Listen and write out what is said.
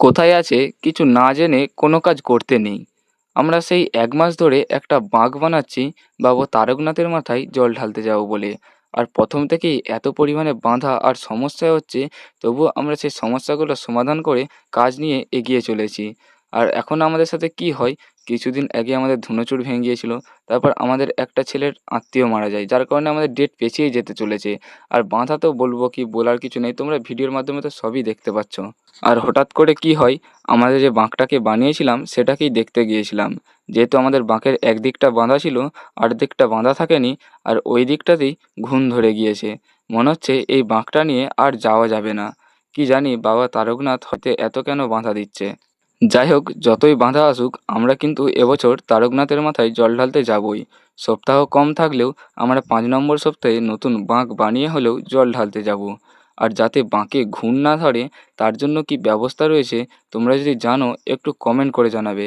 কোথায় আছে কিছু না জেনে কোনো কাজ করতে নেই। আমরা সেই ১ মাস ধরে একটা বাঁক বানাচ্ছি বাবা তারকনাথের মাথায় জল ঢালতে যাবো বলে। আর ১ম থেকেই এত পরিমাণে বাধা আর সমস্যা হচ্ছে, তবুও আমরা সেই সমস্যাগুলো সমাধান করে কাজ নিয়ে এগিয়ে চলেছি। আর এখন আমাদের সাথে কি হয়, কিছুদিন আগে আমাদের ধুনোচুর ভেঙে গিয়েছিল। তারপর আমাদের একটা ছেলের আত্মীয় মারা যায়। যার কারণে আমাদের ডেট পেছিয়ে যেতে চলেছে। আর বাধা তো বলবো কি, বলার কিছু নেই। তোমরা ভিডিওর মাধ্যমে তো সবই দেখতে পাচ্ছ। আর হঠাৎ করে কি হয়, আমাদের যে বাঁকটাকে বানিয়েছিলাম সেটাকেই দেখতে গিয়েছিলাম। যেহেতু আমাদের বাঁকের একদিকটা বাঁধা ছিল, আরেকদিকটা বাঁধা থাকেনি, আর ওই দিকটাতেই ঘুণ ধরে গিয়েছে। মনে হচ্ছে এই বাঁকটা নিয়ে আর যাওয়া যাবে না। কি জানি বাবা তারকনাথ হয়তো এত কেন বাধা দিচ্ছে। যাই হোক, যতই বাধা আসুক আমরা কিন্তু এবছর তারকনাথের মাথায় জল ঢালতে যাবই। সপ্তাহ কম থাকলেও আমরা ৫ নম্বর সপ্তাহে নতুন বাঁক বানিয়ে হলেও জল ঢালতে যাব। আর যাতে বাঁকে ঘুণ না ধরে তার জন্য কি ব্যবস্থা রয়েছে তোমরা যদি জানো একটু কমেন্ট করে জানাবে।